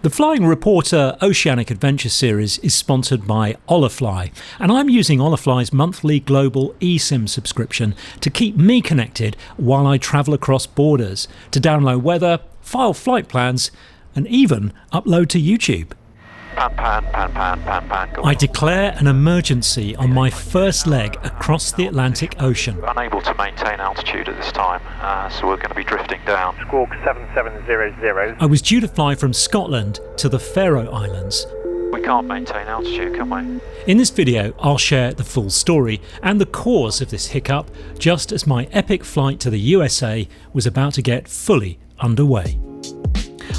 The Flying Reporter Oceanic Adventure series is sponsored by Olafly, and I'm using Olafly's monthly global eSIM subscription to keep me connected while I travel across borders, to download weather, file flight plans, and even upload to YouTube. Pan. I declare an emergency on my first leg across the Atlantic Ocean. Unable to maintain altitude at this time, so we're going to be drifting down. Squawk 7700. I was due to fly from Scotland to the Faroe Islands. We can't maintain altitude, can we? In this video, I'll share the full story and the cause of this hiccup, just as my epic flight to the USA was about to get fully underway.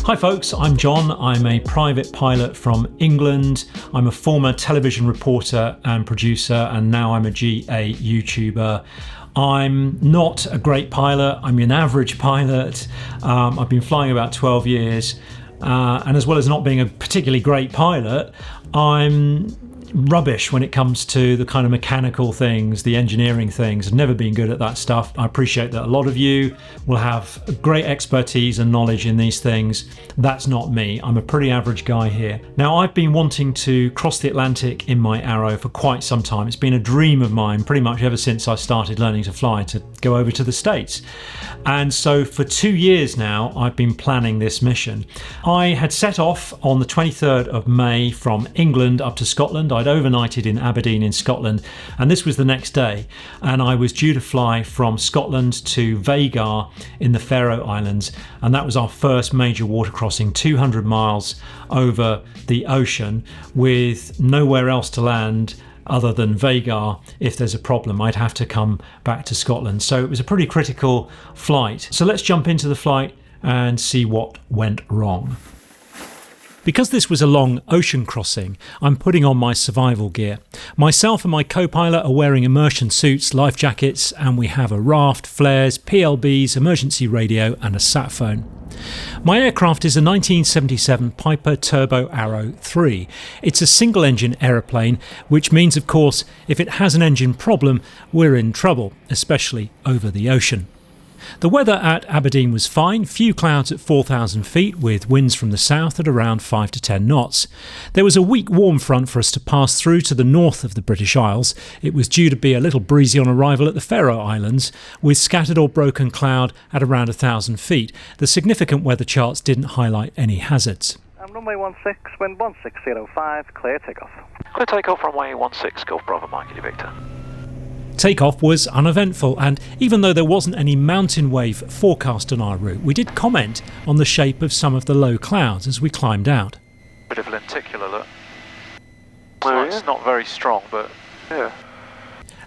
Hi folks, I'm John. I'm a private pilot from England. I'm a former television reporter and producer, and now I'm a GA YouTuber. I'm not a great pilot, I'm an average pilot. I've been flying about 12 years, and as well as not being a particularly great pilot, I'm rubbish when it comes to the kind of mechanical things, the engineering things. I've never been good at that stuff. I appreciate that a lot of you will have great expertise and knowledge in these things. That's not me. I'm a pretty average guy here. Now, I've been wanting to cross the Atlantic in my Aero for quite some time. It's been a dream of mine pretty much ever since I started learning to fly, to go over to the States. And so for 2 years now, I've been planning this mission. I had set off on the 23rd of May from England up to Scotland. I'd overnighted in Aberdeen in Scotland, and this was the next day, and I was due to fly from Scotland to Vaggar in the Faroe Islands, and that was our first major water crossing, 200 miles over the ocean with nowhere else to land other than Vaggar. If there's a problem, I'd have to come back to Scotland. So it was a pretty critical flight. So let's jump into the flight and see what went wrong. Because this was a long ocean crossing, I'm putting on my survival gear. Myself and my co-pilot are wearing immersion suits, life jackets, and we have a raft, flares, PLBs, emergency radio and a sat phone. My aircraft is a 1977 Piper Turbo Arrow 3. It's a single-engine aeroplane, which means, of course, if it has an engine problem, we're in trouble, especially over the ocean. The weather at Aberdeen was fine, few clouds at 4,000 feet with winds from the south at around 5 to 10 knots. There was a weak warm front for us to pass through to the north of the British Isles. It was due to be a little breezy on arrival at the Faroe Islands, with scattered or broken cloud at around 1,000 feet. The significant weather charts didn't highlight any hazards. Runway 16, wind 1605, clear takeoff. Clear takeoff, runway 16, Golf Bravo Mike Victor. Takeoff was uneventful, and even though there wasn't any mountain wave forecast on our route, we did comment on the shape of some of the low clouds as we climbed out. Bit of lenticular look. Well, it's not very strong, but yeah.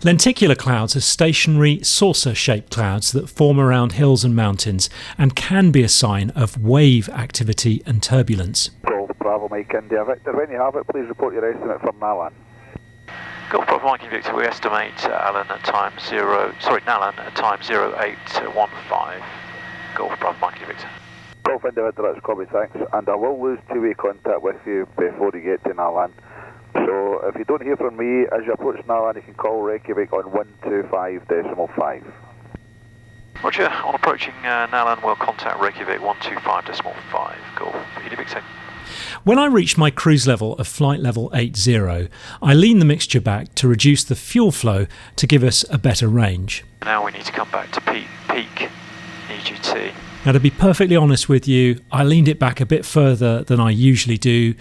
Lenticular clouds are stationary saucer-shaped clouds that form around hills and mountains and can be a sign of wave activity and turbulence. Golf Bravo Mike India Victor, when you have it, please report your estimate from Nalan. Golf Bravo Mike Victor, we estimate Nalan at time 0815. Golf Bravo Mike Victor. Golf India Victor, that's copy, thanks. And I will lose two-way contact with you before you get to Nalan. So if you don't hear from me as you approach Nalan, you can call Reykjavik on 125.5. Roger, on approaching Nalan, we'll contact Reykjavik 125.5. Golf India Victor. When I reached my cruise level of flight level 80, I leaned the mixture back to reduce the fuel flow to give us a better range. Now we need to come back to peak EGT. Now, to be perfectly honest with you, I leaned it back a bit further than I usually do.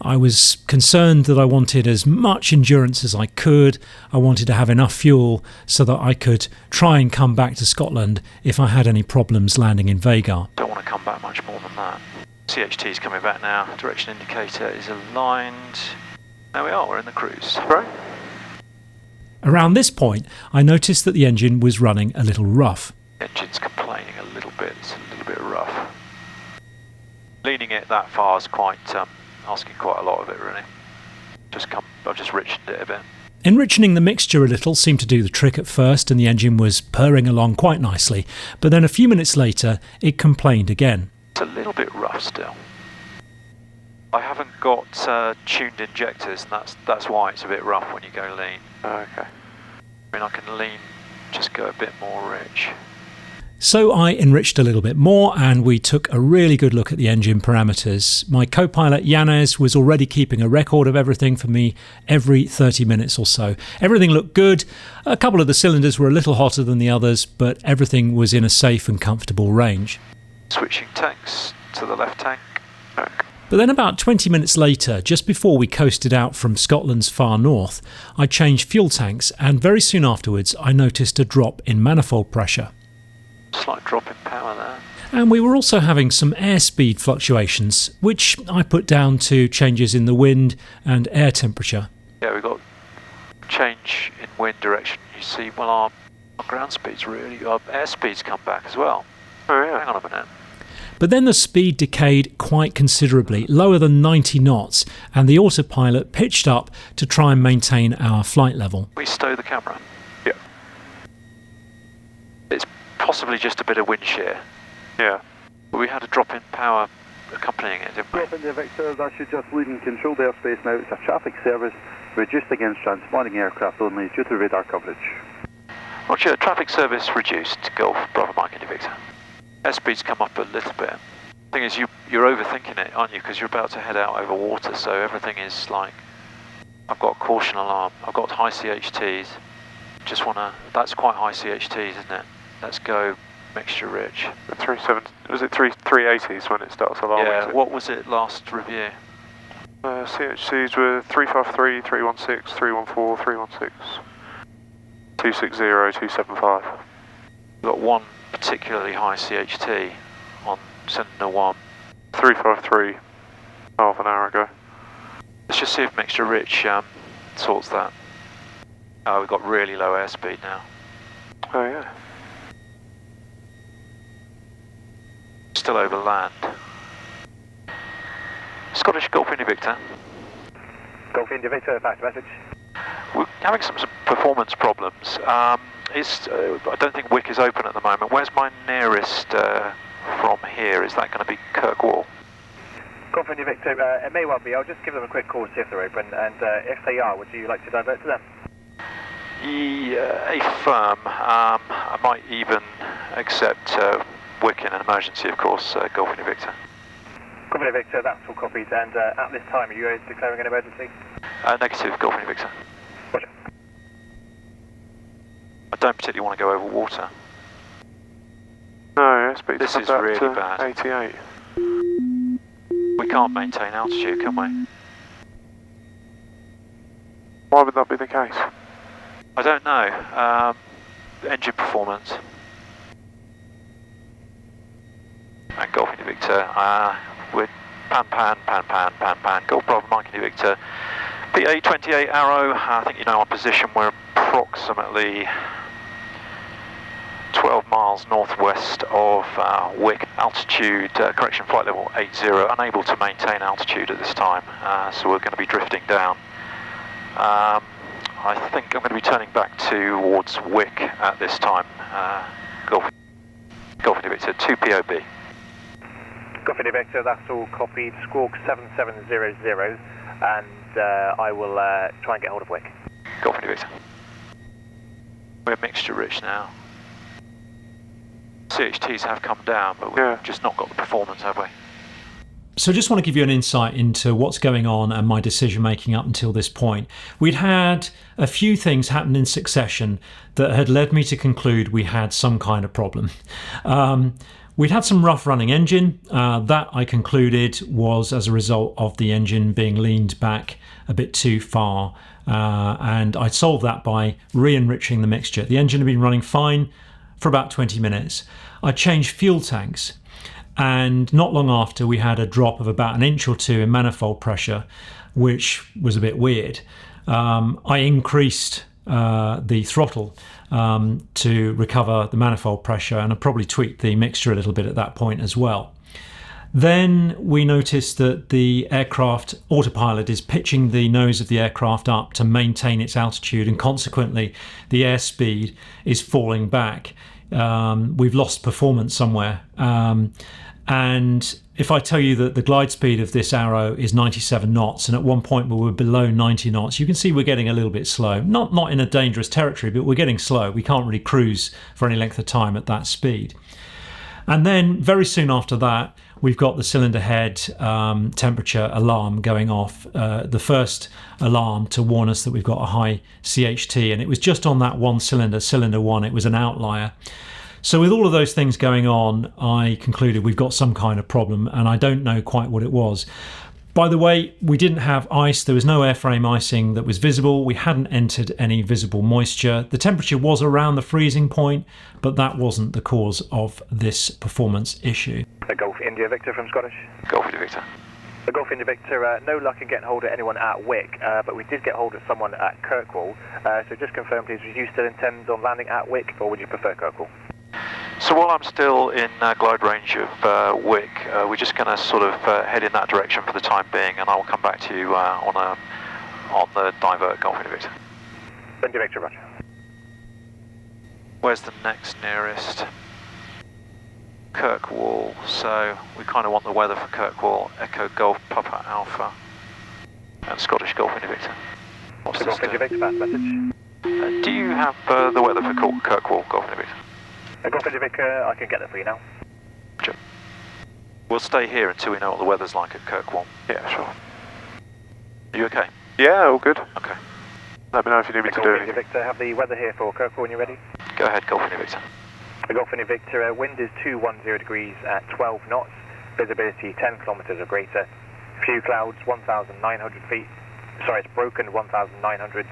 I was concerned that I wanted as much endurance as I could. I wanted to have enough fuel so that I could try and come back to Scotland if I had any problems landing in Vaggar. Don't want to come back much more than that. CHT is coming back now. Direction indicator is aligned. There we are, we're in the cruise. Right. Around this point, I noticed that the engine was running a little rough. The engine's complaining a little bit, it's a little bit rough. Leaning it that far is quite, asking quite a lot of it really. I've just richened it a bit. Enriching the mixture a little seemed to do the trick at first, and the engine was purring along quite nicely, but then a few minutes later it complained again. It's a little bit rough still. I haven't got tuned injectors, and that's why it's a bit rough when you go lean. Okay. I mean, I can lean, just go a bit more rich. So I enriched a little bit more and we took a really good look at the engine parameters. My co-pilot Yanez was already keeping a record of everything for me every 30 minutes or so. Everything looked good. A couple of the cylinders were a little hotter than the others, but everything was in a safe and comfortable range. Switching tanks to the left tank. But then about 20 minutes later, just before we coasted out from Scotland's far north, I changed fuel tanks and very soon afterwards I noticed a drop in manifold pressure. Slight drop in power there. And we were also having some airspeed fluctuations, which I put down to changes in the wind and air temperature. Yeah, we got change in wind direction. You see, well, our ground speeds our airspeeds come back as well. Oh yeah. Hang on a minute. But then the speed decayed quite considerably, lower than 90 knots, and the autopilot pitched up to try and maintain our flight level. We stow the camera. Yeah. It's possibly just a bit of wind shear. Yeah. But we had a drop in power accompanying it, didn't we? Drop in the Victor, that should just lead in controlled airspace now. It's a traffic service reduced against transponding aircraft only due to radar coverage. Roger, traffic service reduced. Golf, Bravo Mike India Victor. Airspeed's come up a little bit. Thing is, you're overthinking it, aren't you? Because you're about to head out over water, so everything is like, I've got a caution alarm, I've got high CHTs. Just wanna, that's quite high CHTs, isn't it? Let's go mixture rich. Was it 380s when it starts alarming? Yeah, what was it last review? CHCs were 353, 316, 314, 316, 260, 275. We've got one particularly high CHT on Sentinel 1. 353 half an hour ago. Let's just see if mixture rich sorts that. Oh, we've got really low airspeed now. Oh yeah. Still over land. Scottish Golf India Victor. Golf India Victor, back to message. We're having some performance problems. I don't think Wick is open at the moment. Where's my nearest from here? Is that going to be Kirkwall? Golf India Victor, it may well be. I'll just give them a quick call to see if they're open, and if they are, would you like to divert to them? Yeah, a firm. I might even accept Wick in an emergency, of course, Golf India Victor. Golf India Victor, that's all copied, and at this time, are you declaring an emergency? Negative, Golf India Victor. Roger. I don't particularly want to go over water. No, airspeed's This is up really to bad. 88. We can't maintain altitude, can we? Why would that be the case? I don't know. Engine performance. And Golf India Victor. We're pan, Golf Bravo Mike India Victor. PA 28 Arrow. I think you know our position. We're approximately 12 miles northwest of Wick. Altitude, correction, flight level 80. Unable to maintain altitude at this time, so we're going to be drifting down. I think I'm going to be turning back towards Wick at this time. Golf India Victor, 2 POB. Golf India Victor, that's all copied. Squawk 7700, and I will try and get hold of Wick. Golf India Victor. We're mixture rich now. CHTs have come down, but we've just not got the performance, have we? So I just want to give you an insight into what's going on and my decision making up until this point. We'd had a few things happen in succession that had led me to conclude we had some kind of problem. We'd had some rough running engine. That I concluded was as a result of the engine being leaned back a bit too far. And I solved that by re-enriching the mixture. The engine had been running fine for about 20 minutes. I changed fuel tanks, and not long after we had a drop of about an inch or two in manifold pressure, which was a bit weird. I increased the throttle to recover the manifold pressure, and I probably tweaked the mixture a little bit at that point as well. Then we noticed that the aircraft autopilot is pitching the nose of the aircraft up to maintain its altitude, and consequently the airspeed is falling back. We've lost performance somewhere, And if I tell you that the glide speed of this Aero is 97 knots, and at one point we were below 90 knots, you can see we're getting a little bit slow. Not in a dangerous territory, but we're getting slow. We can't really cruise for any length of time at that speed. And then very soon after that, we've got the cylinder head temperature alarm going off, the first alarm to warn us that we've got a high CHT, and it was just on that one cylinder, cylinder 1, it was an outlier. So with all of those things going on, I concluded we've got some kind of problem, and I don't know quite what it was. By the way, we didn't have ice, there was no airframe icing that was visible, we hadn't entered any visible moisture. The temperature was around the freezing point, but that wasn't the cause of this performance issue. The Golf India Victor from Scottish. Golf India Victor. The Golf India Victor, no luck in getting hold of anyone at Wick, but we did get hold of someone at Kirkwall. So just confirm please, would you still intend on landing at Wick, or would you prefer Kirkwall? So while I'm still in glide range of Wick, we're just going to sort of head in that direction for the time being, and I will come back to you on the divert Golf India Victor. India Victor, roger. Where's the next nearest? Kirkwall, so we kind of want the weather for Kirkwall, Echo Golf Papa Alpha, and Scottish Golf India Victor. What's The this Golf India Victor, fast message. do you have the weather for Kirkwall, Golf India Victor? Golf India Victor, I can get that for you now. Sure. We'll stay here until we know what the weather's like at Kirkwall. Yeah, sure. Are you okay? Yeah, all good. Okay. Let me know if you need me to Golf do India anything. Victor, have the weather here for Kirkwall when you're ready. Go ahead, Golf India Victor. The Golf India Victor, wind is 210 degrees at 12 knots, visibility 10 kilometres or greater, few clouds 1,900 feet, sorry it's broken 1,900,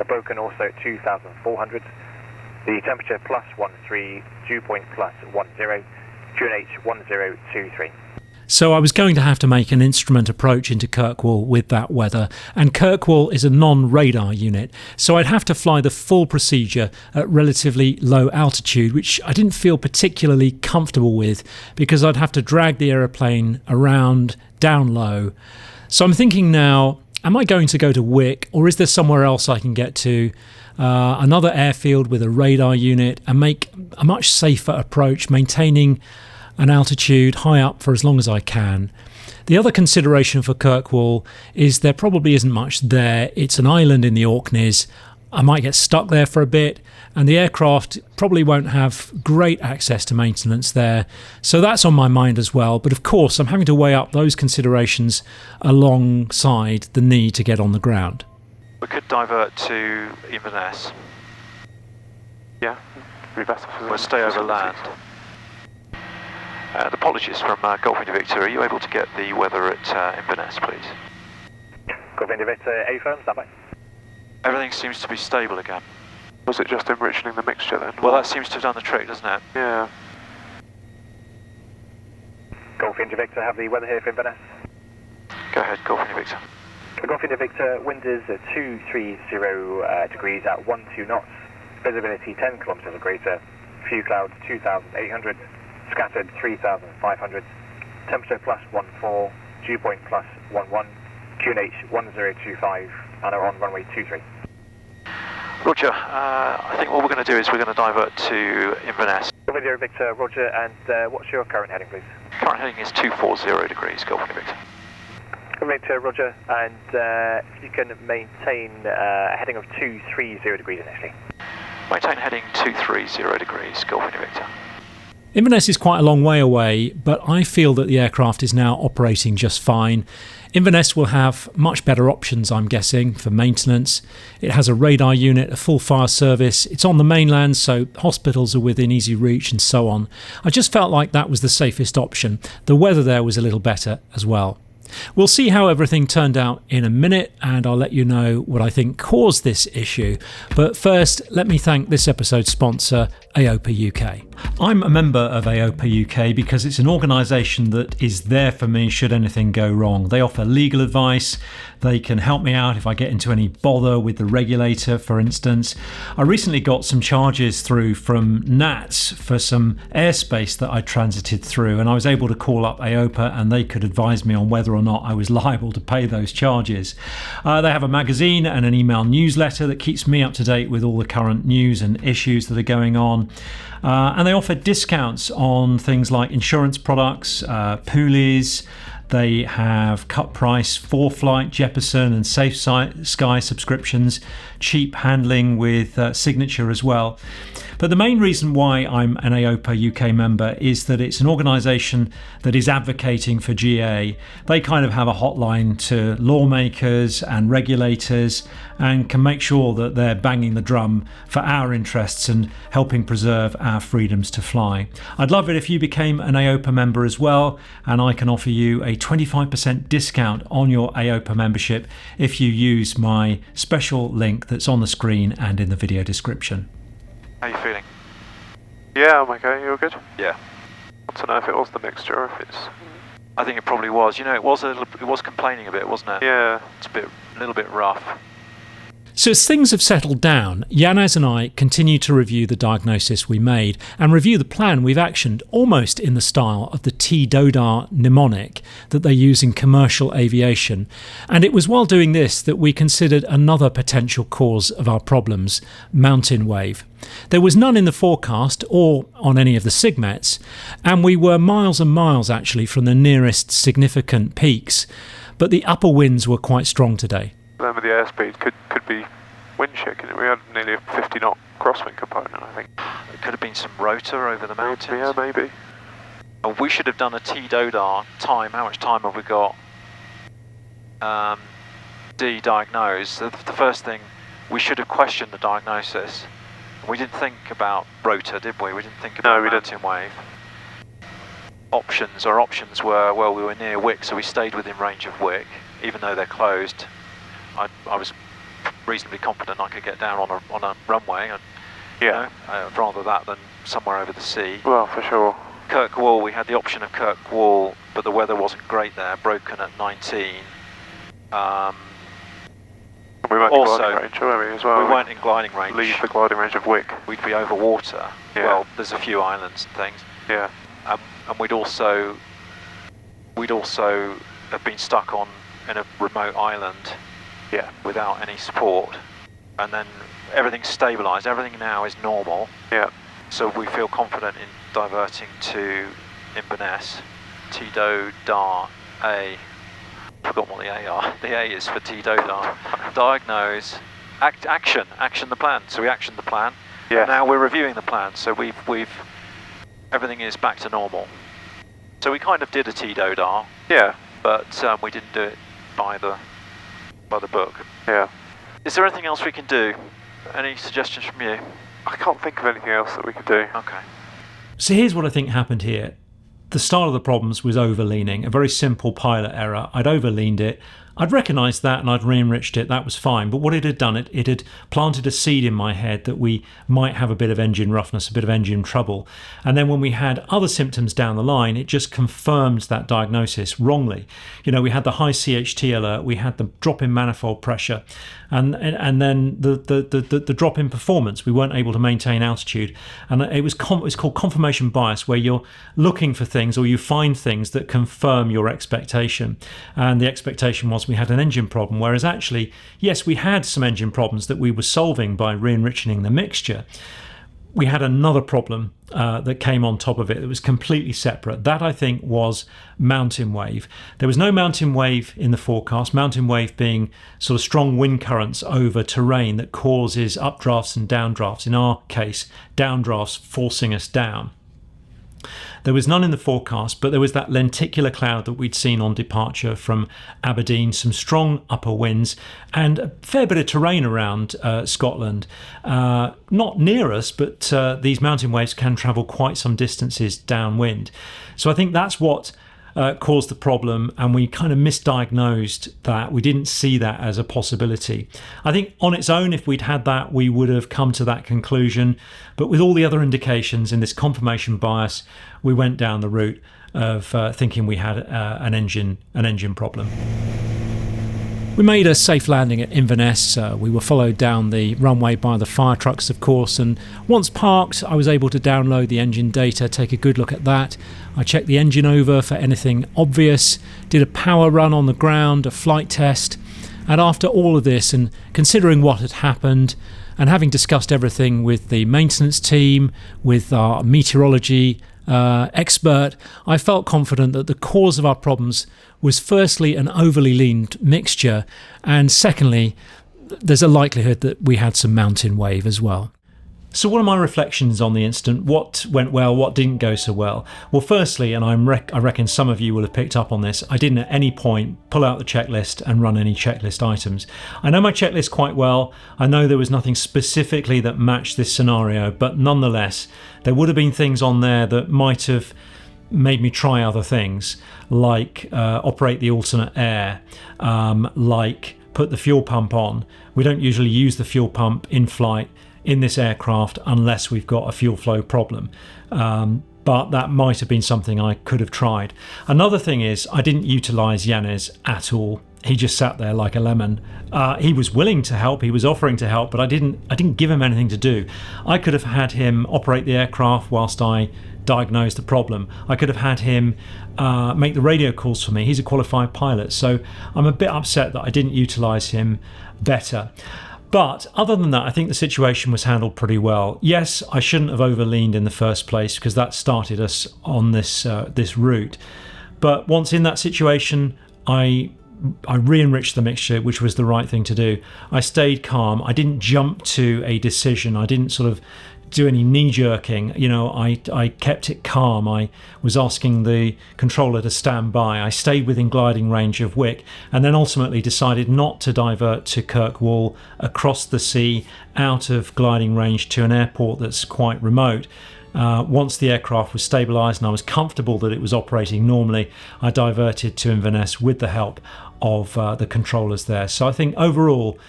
broken also at 2,400, the temperature +13, dew point +10, QNH 1023. So I was going to have to make an instrument approach into Kirkwall with that weather, and Kirkwall is a non-radar unit, so I'd have to fly the full procedure at relatively low altitude, which I didn't feel particularly comfortable with because I'd have to drag the aeroplane around down low. So I'm thinking now, am I going to go to Wick, or is there somewhere else I can get to, another airfield with a radar unit, and make a much safer approach, maintaining an altitude high up for as long as I can. The other consideration for Kirkwall is there probably isn't much there. It's an island in the Orkneys. I might get stuck there for a bit, and the aircraft probably won't have great access to maintenance there. So that's on my mind as well. But of course, I'm having to weigh up those considerations alongside the need to get on the ground. We could divert to Inverness. Yeah, be better for We'll stay over land. Apologies from Golf India Victor. Are you able to get the weather at Inverness, please? Golf India Victor, A firm, stand by. Everything seems to be stable again. Was it just enriching the mixture then? Well, that seems to have done the trick, doesn't it? Yeah. Golf India Victor, have the weather here for Inverness. Go ahead, Golf India Victor. Golf India Victor, wind is 230 degrees at 12 knots, visibility 10 kilometres or greater, few clouds 2,800, scattered 3,500, temperature +14, dew point +11, QNH 1025, and are on runway 23. Roger, I think what we're going to do is we're going to divert to Inverness. Golf India Victor, roger, and what's your current heading please? Current heading is 240 degrees, Golf India Victor. Golf Victor, roger, and if you can maintain a heading of 230 degrees initially. Maintain heading 230 degrees, Golf India Victor. Inverness is quite a long way away, but I feel that the aircraft is now operating just fine. Inverness will have much better options, I'm guessing, for maintenance. It has a radar unit, a full fire service. It's on the mainland, so hospitals are within easy reach and so on. I just felt like that was the safest option. The weather there was a little better as well. We'll see how everything turned out in a minute, and I'll let you know what I think caused this issue. But first, let me thank this episode's sponsor, AOPA UK. I'm a member of AOPA UK because it's an organisation that is there for me should anything go wrong. They offer legal advice, they can help me out if I get into any bother with the regulator, for instance. I recently got some charges through from NATS for some airspace that I transited through, and I was able to call up AOPA and they could advise me on whether or not I was liable to pay those charges. They have a magazine and an email newsletter that keeps me up to date with all the current news and issues that are going on. And they they offer discounts on things like insurance products, pulleys. They have cut price ForeFlight, Jeppesen and Safe Sky subscriptions, cheap handling with Signature as well. But the main reason why I'm an AOPA UK member is that it's an organisation that is advocating for GA. They kind of have a hotline to lawmakers and regulators and can make sure that they're banging the drum for our interests and helping preserve our freedoms to fly. I'd love it if you became an AOPA member as well, and I can offer you a 25% discount on your AOPA membership if you use my special link that's on the screen and in the video description. How are you feeling? Yeah, I'm okay. You all good? Yeah. I want to know if it was the mixture or if it's... I think it probably was. You know, it was complaining a bit, wasn't it? Yeah. It's a little bit rough. So as things have settled down, Yanez and I continue to review the diagnosis we made and review the plan we've actioned almost in the style of the T-DODAR mnemonic that they use in commercial aviation. And it was while doing this that we considered another potential cause of our problems, mountain wave. There was none in the forecast or on any of the SIGMETs, and we were miles and miles actually from the nearest significant peaks, but the upper winds were quite strong today. Then with the airspeed could be wind shear. We had nearly a 50 knot crosswind component, I think. It could have been some rotor over the mountains. Yeah, maybe. And we should have done a T-DODAR time. How much time have we got? D-diagnose. The first thing, we should have questioned the diagnosis. We didn't think about rotor, did we? We didn't think about mountain wave. Our options were, well, we were near Wick, so we stayed within range of Wick, even though they're closed. I was reasonably confident I could get down on a runway, and rather that than somewhere over the sea. Well, for sure. Kirkwall, we had the option of Kirkwall, but the weather wasn't great there, broken at 19. We weren't in gliding range, were we, as well? We weren't in gliding range. Leave the gliding range of Wick. We'd be over water. Yeah. Well, there's a few islands and things. Yeah. And we'd also have been stuck in a remote island. Yeah. Without any support, and then everything's stabilised. Everything now is normal. Yeah. So we feel confident in diverting to Inverness. T-DODAR A. Forgot what the A are. The A is for T-DODAR. Diagnose. Action the plan. So we actioned the plan. Yeah. Now we're reviewing the plan. So we've everything is back to normal. So we kind of did a T-DODAR. Yeah. But we didn't do it by the book. Yeah. Is there anything else we can do? Any suggestions from you? I can't think of anything else that we could do. Okay. So here's what I think happened here. The start of the problems was overleaning, a very simple pilot error. I'd overleaned it. I'd recognised that and I'd re-enriched it. That was fine. But what it had done, it had planted a seed in my head that we might have a bit of engine roughness, a bit of engine trouble. And then when we had other symptoms down the line, it just confirmed that diagnosis wrongly. You know, we had the high CHT alert, we had the drop in manifold pressure, and then the drop in performance. We weren't able to maintain altitude. And it was called confirmation bias, where you're looking for things or you find things that confirm your expectation. And the expectation was we had an engine problem, whereas actually, yes, we had some engine problems that we were solving by re-enriching the mixture. We had another problem that came on top of it that was completely separate. That, I think, was mountain wave. There was no mountain wave in the forecast, mountain wave being sort of strong wind currents over terrain that causes updrafts and downdrafts. In our case, downdrafts forcing us down. There was none in the forecast, but there was that lenticular cloud that we'd seen on departure from Aberdeen, some strong upper winds, and a fair bit of terrain around Scotland. Not near us, but these mountain waves can travel quite some distances downwind. So I think that's what caused the problem, and we kind of misdiagnosed that. We didn't see that as a possibility. I think on its own, if we'd had that, we would have come to that conclusion. But with all the other indications in this confirmation bias, we went down the route of thinking we had an engine problem. We made a safe landing at Inverness. We were followed down the runway by the fire trucks, of course, and once parked, I was able to download the engine data, take a good look at that. I checked the engine over for anything obvious, did a power run on the ground, a flight test, and after all of this, and considering what had happened, And having discussed everything with the maintenance team, with our meteorology expert, I felt confident that the cause of our problems was firstly an overly lean mixture, and secondly, there's a likelihood that we had some mountain wave as well. So what are my reflections on the incident? What went well, what didn't go so well? Well, firstly, and I reckon some of you will have picked up on this, I didn't at any point pull out the checklist and run any checklist items. I know my checklist quite well. I know there was nothing specifically that matched this scenario, but nonetheless, there would have been things on there that might have made me try other things, like operate the alternate air, like put the fuel pump on. We don't usually use the fuel pump in flight in this aircraft unless we've got a fuel flow problem, but that might have been something I could have tried. Another thing is I didn't utilise Yanez at all. He just sat there like a lemon. He was willing to help, he was offering to help, but I didn't give him anything to do. I could have had him operate the aircraft whilst I diagnosed the problem. I could have had him make the radio calls for me. He's a qualified pilot, so I'm a bit upset that I didn't utilise him better. But other than that, I think the situation was handled pretty well. Yes, I shouldn't have overleaned in the first place because that started us on this route. But once in that situation, I re-enriched the mixture, which was the right thing to do. I stayed calm. I didn't jump to a decision. I didn't sort of do any knee-jerking. I kept it calm. I was asking the controller to stand by. I stayed within gliding range of Wick, and then ultimately decided not to divert to Kirkwall across the sea out of gliding range to an airport that's quite remote. Once the aircraft was stabilised and I was comfortable that it was operating normally, I diverted to Inverness with the help of the controllers there. So I think overall,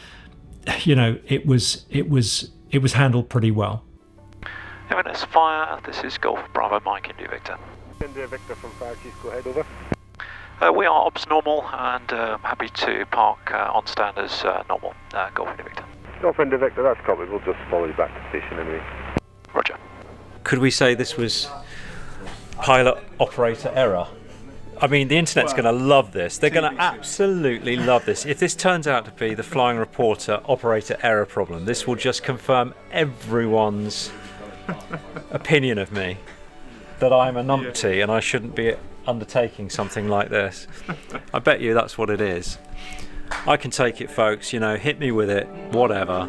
it was handled pretty well. Inverness fire, this is Golf Bravo Mike India Victor. India Victor from Faroe, go ahead, over. We are ops normal and happy to park on stand as normal. Golf India Victor. Golf India Victor, that's covered. We'll just follow you back to station anyway. Roger. Could we say this was pilot operator error? I mean, the internet's going to love this. They're going to absolutely love this. If this turns out to be the flying reporter operator error problem, this will just confirm everyone's opinion of me, that I'm a numpty and I shouldn't be undertaking something like this. I bet you that's what it is. I can take it, folks. Hit me with it, whatever.